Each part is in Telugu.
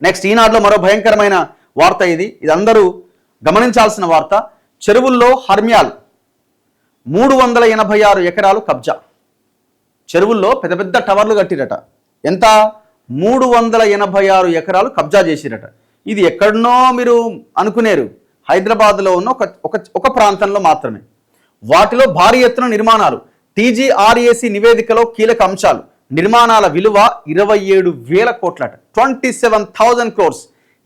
నెక్స్ట్ ఈనాడులో మరో భయంకరమైన వార్త ఇది అందరూ గమనించాల్సిన వార్త. చెరువుల్లో హర్మ్యాల్ 386 ఎకరాలు కబ్జా. చెరువుల్లో పెద్ద పెద్ద టవర్లు కట్టిరట. ఎంత? 386 ఎకరాలు కబ్జా చేసిరట. ఇది ఎక్కడనో మీరు అనుకునేరు, హైదరాబాద్లో ఉన్న ఒక ప్రాంతంలో మాత్రమే. వాటిలో భారీ ఎత్తున నిర్మాణాలు. TGRAC నివేదికలో కీలక అంశాలు. నిర్మాణాల విలువ 27,000 కోట్లట, 27,000 crores.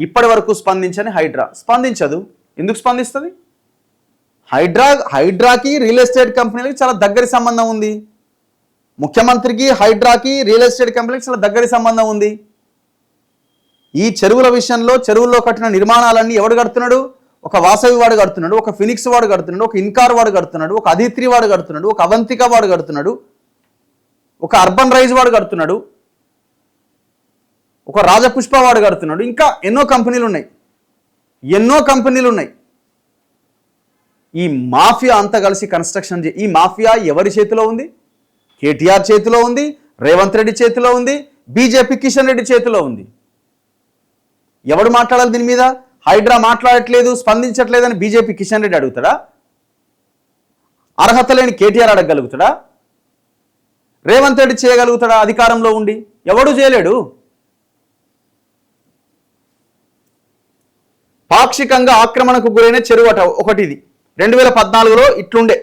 ఇప్పటి వరకు స్పందించని హైడ్రా. స్పందించదు. ఎందుకు స్పందిస్తుంది? హైడ్రాకి రియల్ ఎస్టేట్ కంపెనీలకి చాలా దగ్గరి సంబంధం ఉంది. ముఖ్యమంత్రికి హైడ్రాకి రియల్ ఎస్టేట్ కంపెనీకి చాలా దగ్గరి సంబంధం ఉంది. ఈ చెరువుల విషయంలో చెరువుల్లో కట్టిన నిర్మాణాలన్నీ ఎవడు కడుతున్నాడు? ఒక వాసవి వాడు కడుతున్నాడు, ఒక ఫినిక్స్ వాడు కడుతున్నాడు, ఒక ఇన్కార్ వాడు కడుతున్నాడు, ఒక అదిత్రి వాడు కడుతున్నాడు, ఒక అవంతిక వాడు కడుతున్నాడు, ఒక అర్బన్ రైజ్ వాడు కడుతున్నాడు, ఒక రాజపుష్ప వాడు కడుతున్నాడు. ఇంకా ఎన్నో కంపెనీలు ఉన్నాయి. ఈ మాఫియా అంతా కలిసి కన్స్ట్రక్షన్ ఈ మాఫియా ఎవరి చేతిలో ఉంది? కేటీఆర్ చేతిలో ఉంది, రేవంత్ రెడ్డి చేతిలో ఉంది, బీజేపీ కిషన్ రెడ్డి చేతిలో ఉంది. ఎవడు మాట్లాడాలి దీని మీద? హైడ్రా మాట్లాడట్లేదు, స్పందించట్లేదని బీజేపీ కిషన్ రెడ్డి అడుగుతాడా? అర్హత లేని కేటీఆర్ అడగగలుగుతాడా? రేవంత్ రెడ్డి చేయగలుగుతాడా అధికారంలో ఉండి? ఎవడు చేయలేడు. పాక్షికంగా ఆక్రమణకు గురైన చెరువు అట ఒకటి. ఇది 2014లో ఇట్లుండే.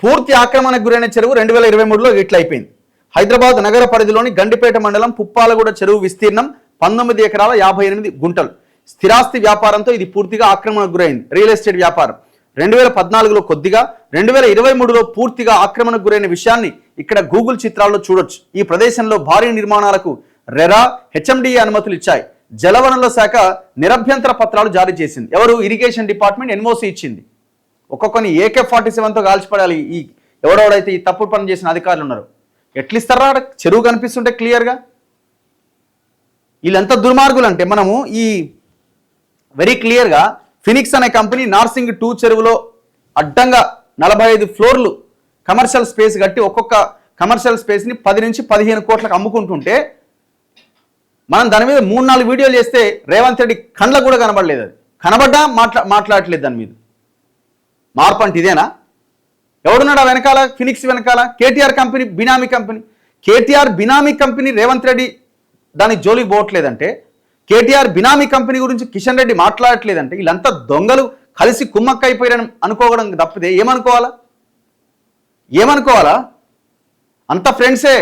పూర్తి ఆక్రమణకు గురైన చెరువు 2023లో ఇట్లయిపోయింది. హైదరాబాద్ నగర పరిధిలోని గండిపేట మండలం పుప్పాలగూడ చెరువు విస్తీర్ణం 19 ఎకరాల 58 గుంటలు. స్థిరాస్తి వ్యాపారంతో ఇది పూర్తిగా ఆక్రమణకు గురైంది. రియల్ ఎస్టేట్ వ్యాపారం 2014లో కొద్దిగా, 2023లో పూర్తిగా ఆక్రమణకు గురైన విషయాన్ని ఇక్కడ గూగుల్ చిత్రాల్లో చూడొచ్చు. ఈ ప్రదేశంలో భారీ నిర్మాణాలకు రెరా, HMDA అనుమతులు ఇచ్చాయి. జలవనరుల శాఖ నిరభ్యంతర పత్రాలు జారీ చేసింది. ఎవరు? ఇరిగేషన్ డిపార్ట్మెంట్ NOC ఇచ్చింది. ఒక్కొక్కని AK-47తో కాల్చిపడాలి ఈ ఎవడెవడైతే ఈ తప్పుడు పని చేసిన అధికారులు ఉన్నారు. ఎట్లిస్తారా? చెరువు కనిపిస్తుంటే క్లియర్గా. వీళ్ళంతా దుర్మార్గులు అంటే మనము ఈ వెరీ క్లియర్గా ఫినిక్స్ అనే కంపెనీ నార్సింగ్ 2 చెరువులో అడ్డంగా 45 ఫ్లోర్లు కమర్షియల్ స్పేస్ కట్టి ఒక్కొక్క కమర్షియల్ స్పేస్ని 10 నుంచి 15 కోట్లకు అమ్ముకుంటుంటే మనం దాని మీద 3-4 వీడియోలు చేస్తే రేవంత్ రెడ్డి కండ్లకు కూడా కనబడలేదు. అది కనబడ్డా మాట్లాడట్లేదు దాని మీద. మార్పు అంటే ఇదేనా? ఎవడున్నాడు ఆ వెనకాల? ఫినిక్స్ వెనకాల కేటీఆర్ కంపెనీ, బినామీ కంపెనీ. కేటీఆర్ బినామీ కంపెనీ రేవంత్ రెడ్డి దానికి జోలికి పోవట్లేదంటే, కేటీఆర్ బినామీ కంపెనీ గురించి కిషన్ రెడ్డి మాట్లాడట్లేదంటే వీళ్ళంతా దొంగలు కలిసి కుమ్మక్కైపోయారని అనుకోవడం తప్పితే ఏమనుకోవాలా? అంత ఫ్రెండ్సే.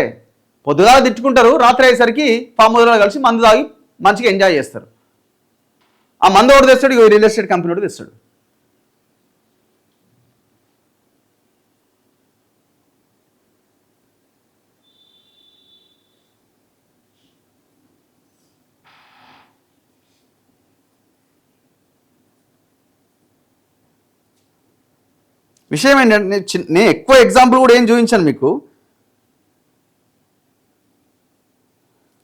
పొద్దుగాల తిట్టుకుంటారు, రాత్రి అయ్యేసరికి పాముదల కలిసి మందు తాగి మంచిగా ఎంజాయ్ చేస్తారు. ఆ మందు ఒకటి తెస్తాడు, రియల్ ఎస్టేట్ కంపెనీ ఒకటి తెస్తాడు. విషయం ఏంటంటే నేను ఎక్కువ ఎగ్జాంపుల్ కూడా ఏం చూపించాను మీకు.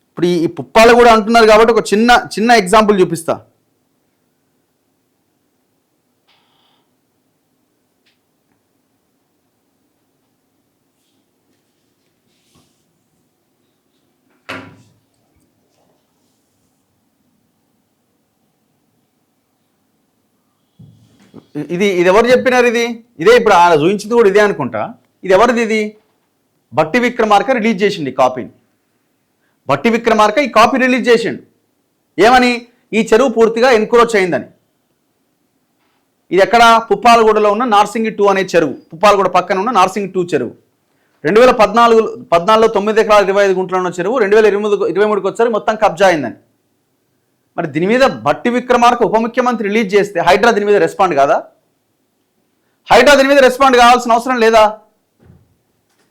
ఇప్పుడు ఈ పుప్పాలు కూడా అంటున్నారు కాబట్టి ఒక చిన్న ఎగ్జాంపుల్ చూపిస్తా. ఇది ఎవరు చెప్పినారు? ఇదే ఇప్పుడు చూపించింది కూడా ఇదే అనుకుంటా. ఇది ఎవరిది? ఇది బట్టి విక్రమార్క రిలీజ్ చేసిండు ఈ కాపీని. బట్టి విక్రమార్క ఈ కాపీ రిలీజ్ చేసిండు. ఏమని? ఈ చెరువు పూర్తిగా ఎన్క్రోచ్ అయిందని. ఇది ఎక్కడ? పుప్పాలగూడలో ఉన్న నార్సింగ్ 2 అనే చెరువు. పుప్పాలగూడ పక్కన ఉన్న నార్సింగ్ 2 చెరువు 2014లో 9 ఎకరాల 25 గుంటలు ఉన్న చెరువు 2023కి వచ్చారు మొత్తం కబ్జా అయిందని. మరి దీని మీద బట్టి విక్రమార్క ఉప ముఖ్యమంత్రి రిలీజ్ చేస్తే హైడ్రా దీని మీద రెస్పాండ్ కాదా? హైడ్రా దీని మీద రెస్పాండ్ కావాల్సిన అవసరం లేదా?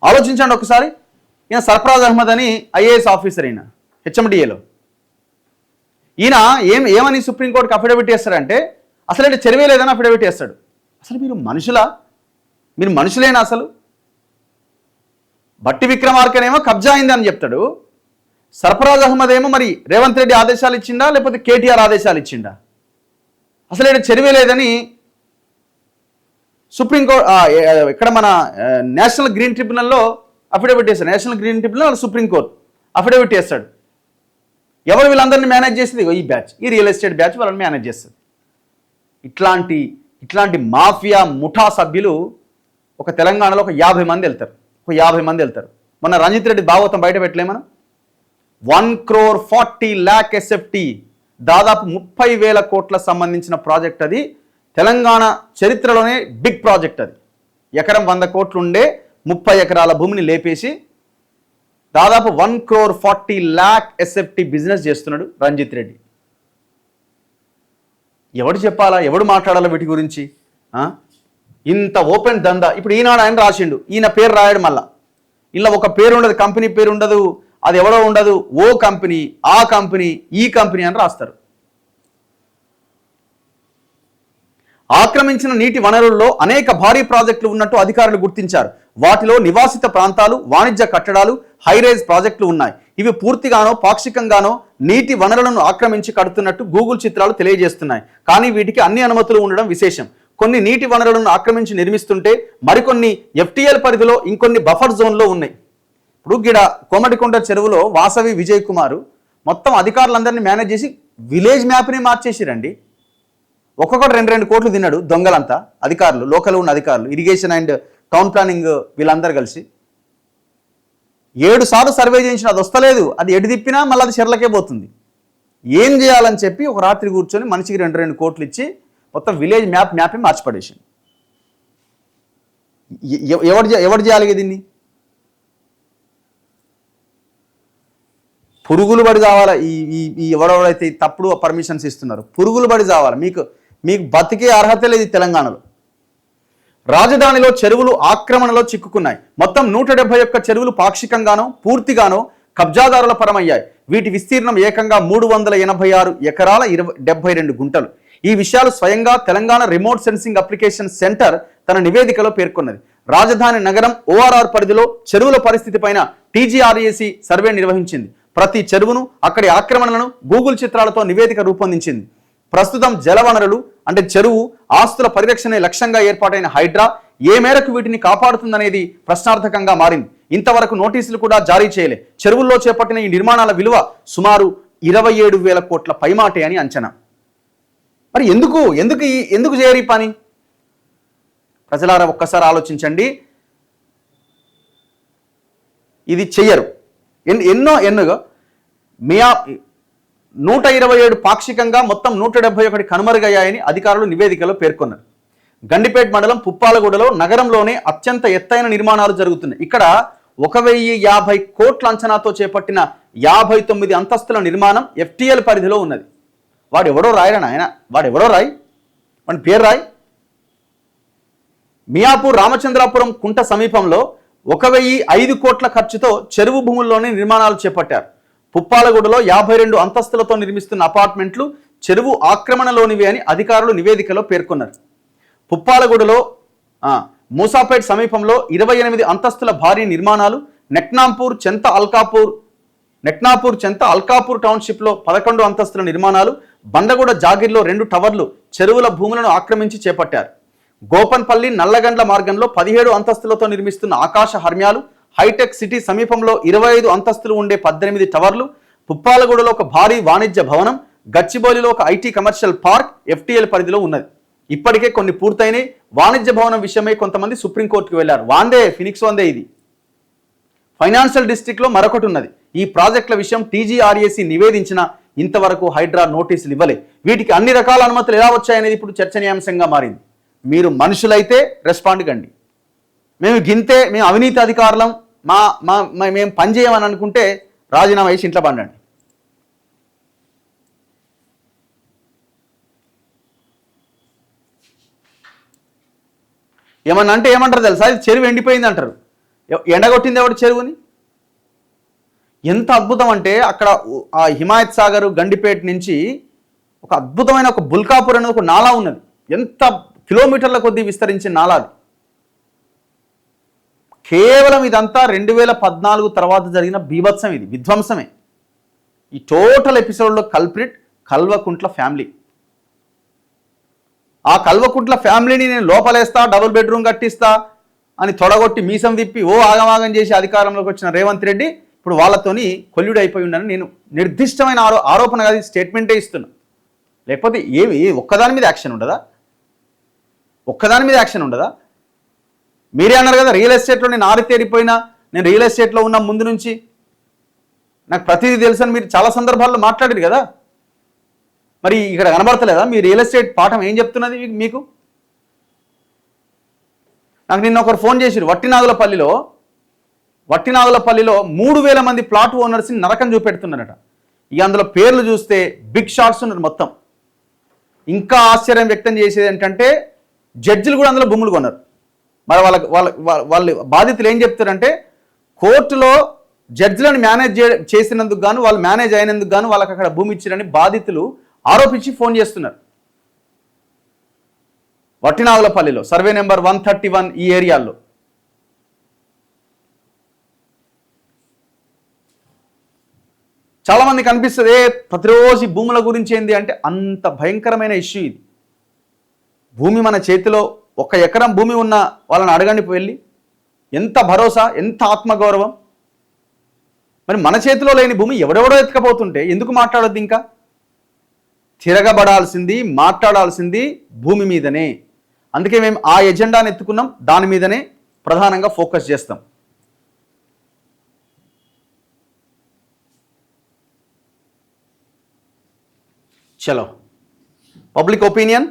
ఆలోచించండి ఒకసారి. ఈయన సర్ఫరాజ్ అహ్మద్ అని IAS ఆఫీసర్, ఈయన HMDAలో. ఈయన ఏమని సుప్రీంకోర్టుకి అఫిడవిట్ చేస్తాడంటే అసలు అంటే చెరువే లేదని అఫిడవిట్ చేస్తాడు. అసలు మీరు మనుషులేనా? అసలు బట్టి విక్రమార్కనేమో కబ్జా అయిందని చెప్తాడు. సర్ఫరాజ్ అహ్మద్ ఏమో మరి రేవంత్ రెడ్డి ఆదేశాలు ఇచ్చిండా లేకపోతే కేటీఆర్ ఆదేశాలు ఇచ్చిండా? అసలు ఇక్కడ చెరువే లేదని సుప్రీంకోర్టు ఇక్కడ మన నేషనల్ గ్రీన్ ట్రిబ్యునల్లో అఫిడవిట్ చేస్తాడు. National green tribunal supreme court affidavit చేస్తాడు. ఎవరు వీళ్ళందరినీ మేనేజ్ చేసేది? ఈ బ్యాచ్, ఈ రియల్ ఎస్టేట్ బ్యాచ్ వాళ్ళని మేనేజ్ చేస్తుంది. ఇట్లాంటి మాఫియా ముఠా సభ్యులు ఒక తెలంగాణలో ఒక 50 మంది వెళ్తారు. మొన్న రంజిత్ రెడ్డి భాగవతం బయట పెట్టలే మనం. 1,40,00,000 SFT, దాదాపు 30,000 కోట్ల సంబంధించిన ప్రాజెక్ట్. అది తెలంగాణ చరిత్రలోనే బిగ్ ప్రాజెక్ట్. అది ఎకరం 100 కోట్లు ఉండే 30 ఎకరాల భూమిని లేపేసి దాదాపు 1,40,00,000 SFT బిజినెస్ చేస్తున్నాడు రంజిత్ రెడ్డి. ఎవడు చెప్పాలా, ఎవడు మాట్లాడాలా వీటి గురించి? ఇంత ఓపెన్ దందా. ఇప్పుడు ఈనాడు ఆయన రాసిండు, ఈయన పేరు రాయడు. మళ్ళా ఇలా ఒక పేరు ఉండదు, కంపెనీ పేరు ఉండదు, అది ఎవడో ఉండదు. ఓ కంపెనీ, ఆ కంపెనీ, ఈ కంపెనీ అని రాస్తారు. ఆక్రమించిన నీటి వనరుల్లో అనేక భారీ ప్రాజెక్టులు ఉన్నట్టు అధికారులు గుర్తించారు. వాటిలో నివాసిత ప్రాంతాలు, వాణిజ్య కట్టడాలు, హైరేజ్ ప్రాజెక్టులు ఉన్నాయి. ఇవి పూర్తిగానో పాక్షికంగానో నీటి వనరులను ఆక్రమించి కడుతున్నట్టు గూగుల్ చిత్రాలు తెలియజేస్తున్నాయి. కానీ వీటికి అన్ని అనుమతులు ఉండడం విశేషం. కొన్ని నీటి వనరులను ఆక్రమించి నిర్మిస్తుంటే మరికొన్ని FTL పరిధిలో, ఇంకొన్ని బఫర్ జోన్లో ఉన్నాయి. ఇప్పుడు గిడ కోమటికొండ చెరువులో వాసవి విజయ్ కుమార్ మొత్తం అధికారులందరినీ మేనేజ్ చేసి విలేజ్ మ్యాప్ని మార్చేసిరండి. ఒక్కొక్కటి 2 కోట్లు తిన్నాడు దొంగలంతా అధికారులు, లోకల్ ఉన్న అధికారులు, ఇరిగేషన్ అండ్ టౌన్ ప్లానింగ్ వీళ్ళందరూ కలిసి 7 సార్లు సర్వే చేయించిన అది వస్తలేదు. అది ఎటు తిప్పినా మళ్ళీ అది చెర్లకే పోతుంది. ఏం చేయాలని చెప్పి ఒక రాత్రి కూర్చొని మనిషికి 2 కోట్లు ఇచ్చి మొత్తం విలేజ్ మ్యాపే మార్చిపడేసి. ఎవరు చేయాలి దీన్ని? పురుగులు పడి కావాలా? ఈ ఎవరెవరైతే తప్పుడు పర్మిషన్స్ ఇస్తున్నారు పురుగులు పడి కావాలా? మీకు బతికే అర్హత లేదు తెలంగాణలో. రాజధానిలో చెరువులు ఆక్రమణలో చిక్కుకున్నాయి. మొత్తం 171 చెరువులు పాక్షికంగానో పూర్తిగానో కబ్జాదారుల పరమయ్యాయి. వీటి విస్తీర్ణం ఏకంగా 386 ఎకరాల 72 గుంటలు. ఈ విషయాలు స్వయంగా Telangana remote sensing application centre తన నివేదికలో పేర్కొన్నది. రాజధాని నగరం ORR పరిధిలో చెరువుల పరిస్థితి పైన TGRAC సర్వే నిర్వహించింది. ప్రతి చెరువును, అక్కడి ఆక్రమణలను గూగుల్ చిత్రాలతో నివేదిక రూపొందించింది. ప్రస్తుతం జలవనరులు అంటే చెరువు ఆస్తుల పరిరక్షణ లక్ష్యంగా ఏర్పాటైన హైడ్రా ఏ మేరకు వీటిని కాపాడుతుందనేది ప్రశ్నార్థకంగా మారింది. ఇంతవరకు నోటీసులు కూడా జారీ చేయలే. చెరువుల్లో చేపట్టిన ఈ నిర్మాణాల విలువ సుమారు 27,000 కోట్ల పైమాటే అని అంచనా. మరి ఎందుకు చేయరు ఈ పని? ప్రజలారా ఒక్కసారి ఆలోచించండి. ఇది చెయ్యరు. ఎన్నోగా 127 పాక్షికంగా మొత్తం 171 కనుమరుగయ్యాయని అధికారులు నివేదికలో పేర్కొన్నారు. గండిపేట మండలం పుప్పాలగూడలో నగరంలోనే అత్యంత ఎత్తైన నిర్మాణాలు జరుగుతున్నాయి. ఇక్కడ 1,050 కోట్ల అంచనాతో చేపట్టిన 59 అంతస్తుల నిర్మాణం FTL పరిధిలో ఉన్నది. వాడెవడో రాయరా ఆయన? వాడి పేరు రాయి. మియాపూర్ రామచంద్రాపురం కుంట సమీపంలో 1,005 కోట్ల ఖర్చుతో చెరువు భూముల్లోనే నిర్మాణాలు చేపట్టారు. పుప్పాలగూడలో 52 అంతస్తులతో నిర్మిస్తున్న అపార్ట్మెంట్లు చెరువు ఆక్రమణలోనివి అని అధికారులు నివేదికలో పేర్కొన్నారు. పుప్పాలగూడలో మూసాపేట్ సమీపంలో 28 అంతస్తుల భారీ నిర్మాణాలు, నెక్నాపూర్ చెంత అల్కాపూర్ టౌన్షిప్లో 11 అంతస్తుల నిర్మాణాలు, బండగూడ జాగిర్లో 2 టవర్లు చెరువుల భూములను ఆక్రమించి చేపట్టారు. గోపన్పల్లి నల్లగండ్ల మార్గంలో 17 అంతస్తులతో నిర్మిస్తున్న ఆకాశ హర్మ్యాలు, హైటెక్ సిటీ సమీపంలో 25 అంతస్తులు ఉండే 18 టవర్లు, పుప్పాలగూడలో ఒక భారీ వాణిజ్య భవనం, గచ్చిబౌలిలో ఒక IT కమర్షియల్ పార్క్ FTL పరిధిలో ఉన్నది. ఇప్పటికే కొన్ని పూర్తయినాయి. వాణిజ్య భవనం విషయమై కొంతమంది సుప్రీంకోర్టుకు వెళ్లారు. ఫినిక్స్ వందే ఇది. ఫైనాన్షియల్ డిస్ట్రిక్ట్లో మరొకటి ఉన్నది. ఈ ప్రాజెక్టుల విషయం TGRAC నివేదించిన ఇంతవరకు హైడ్రా నోటీసులు ఇవ్వలే. వీటికి అన్ని రకాల అనుమతులు ఎలా వచ్చాయనేది ఇప్పుడు చర్చనీయాంశంగా మారింది. మీరు మనుషులైతే రెస్పాండ్ కండి. మేము అవినీతి అధికారులం, మేము పనిచేయమని అనుకుంటే రాజీనామా చేసి ఇంట్లో పండండి. ఏమన్నా అంటే ఏమంటారు తెలుసా? చెరువు ఎండిపోయింది అంటారు. ఎండగొట్టింది ఎవడు చెరువుని? ఎంత అద్భుతం అంటే అక్కడ ఆ హిమాయత్ సాగర్ గండిపేట నుంచి ఒక అద్భుతమైన ఒక బుల్కాపూర్ అనేది ఒక నాలా ఉన్నది. ఎంత కిలోమీటర్ల కొద్దీ విస్తరించిన నాలాది. కేవలం ఇదంతా 2014 తర్వాత జరిగిన బీభత్సం, ఇది విధ్వంసమే. ఈ టోటల్ ఎపిసోడ్లో కల్ప్రిట్ కల్వకుంట్ల ఫ్యామిలీ. ఆ కల్వకుంట్ల ఫ్యామిలీని నేను లోపలేస్తా, డబుల్ బెడ్రూమ్ కట్టిస్తా అని తొడగొట్టి మీసం విప్పి ఆగమాగం చేసి అధికారంలోకి వచ్చిన రేవంత్ రెడ్డి ఇప్పుడు వాళ్ళతోని కొల్లుడు అయిపోయి ఉన్నాను నేను నిర్దిష్టమైన ఆరోపణ కాదు స్టేట్మెంటే ఇస్తున్నా. లేకపోతే ఒక్కదాని మీద యాక్షన్ ఉండదా? ఒక్కదాని మీద యాక్షన్ ఉండదా? మీరే అన్నారు కదా రియల్ ఎస్టేట్లో నేను ఆరితేరిపోయినా, నేను రియల్ ఎస్టేట్లో ఉన్న ముందు నుంచి నాకు ప్రతిదీ తెలుసు అని మీరు చాలా సందర్భాల్లో మాట్లాడారు కదా. మరి ఇక్కడ కనబడతలేదా మీ రియల్ ఎస్టేట్ పాఠం ఏం చెప్తున్నది మీకు? నాకు నిన్న ఒకరు ఫోన్ చేసిరు, వట్టినాగులపల్లిలో 3,000 మంది ప్లాట్ ఓనర్స్ని నరకం చూపెడుతున్నారట. ఇక అందులో పేర్లు చూస్తే బిగ్ షాట్స్ ఉన్నారు మొత్తం. ఇంకా ఆశ్చర్యం వ్యక్తం చేసేది ఏంటంటే జడ్జిలు కూడా అందులో భూములు కొన్నారు. మరి వాళ్ళ బాధితులు ఏం చెప్తారంటే కోర్టులో జడ్జిలను మేనేజ్ చేసినందుకు గాను, వాళ్ళు మేనేజ్ అయినందుకు గాను వాళ్ళకి అక్కడ భూమి ఇచ్చారని బాధితులు ఆరోపించి ఫోన్ చేస్తున్నారు. వట్టినాగులపల్లిలో సర్వే నెంబర్ 131 ఈ ఏరియాల్లో. చాలామందికి అనిపిస్తుంది ప్రతిరోజు భూముల గురించి ఏంది అంటే అంత భయంకరమైన ఇష్యూ ఇది. భూమి మన చేతిలో 1 ఎకరం భూమి ఉన్న వాళ్ళని అడగండి వెళ్ళి, ఎంత భరోసా, ఎంత ఆత్మగౌరవం. మరి మన చేతిలో లేని భూమి ఎవడెవడో ఎత్తుకపోతుంటే ఎందుకు మాట్లాడొద్దు? ఇంకా తిరగబడాల్సింది, మాట్లాడాల్సింది భూమి మీదనే. అందుకే మేము ఆ ఎజెండాను ఎత్తుకున్నాం, దాని మీదనే ప్రధానంగా ఫోకస్ చేస్తాం. చలో పబ్లిక్ ఒపీనియన్.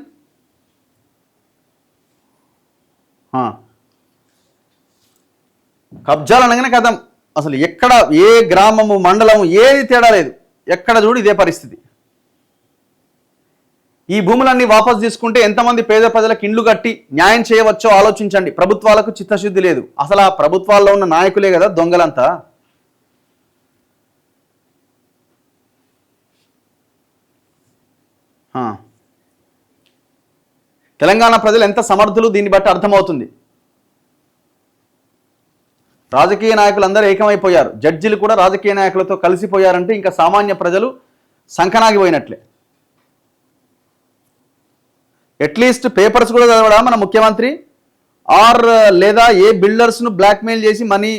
కబ్జాలు అనగానే కథం, అసలు ఎక్కడ ఏ గ్రామము మండలము ఏది తేడా లేదు, ఎక్కడ చూడు ఇదే పరిస్థితి. ఈ భూములన్నీ వాపసు తీసుకుంటే ఎంతమంది పేద ప్రజలకు ఇండ్లు కట్టి న్యాయం చేయవచ్చో ఆలోచించండి. ప్రభుత్వాలకు చిత్తశుద్ధి లేదు. అసలు ఆ ప్రభుత్వాల్లో ఉన్న నాయకులే కదా దొంగలంతా. తెలంగాణ ప్రజలు ఎంత సమర్థులు దీన్ని బట్టి అర్థమవుతుంది. రాజకీయ నాయకులందరూ ఏకమైపోయారు, జడ్జిలు కూడా రాజకీయ నాయకులతో కలిసిపోయారంటే ఇంకా సామాన్య ప్రజలు సంకనాగిపోయినట్లే. అట్లీస్ట్ పేపర్స్ కూడా చదవడా మన ముఖ్యమంత్రి? లేదా ఏ బిల్డర్స్ను బ్లాక్మెయిల్ చేసి మనీ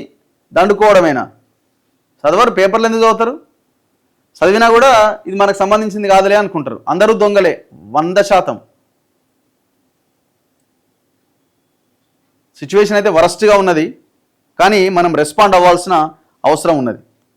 దండుకోవడమేనా? చదవరు. పేపర్లు ఎందుకు చదువుతారు? చదివినా కూడా ఇది మనకు సంబంధించింది కాదులే అనుకుంటారు. అందరూ దొంగలే 100%. సిచ్యువేషన్ అయితే వరస్ట్గా ఉన్నది, కానీ మనం రెస్పాండ్ అవ్వాల్సిన అవసరం ఉన్నది.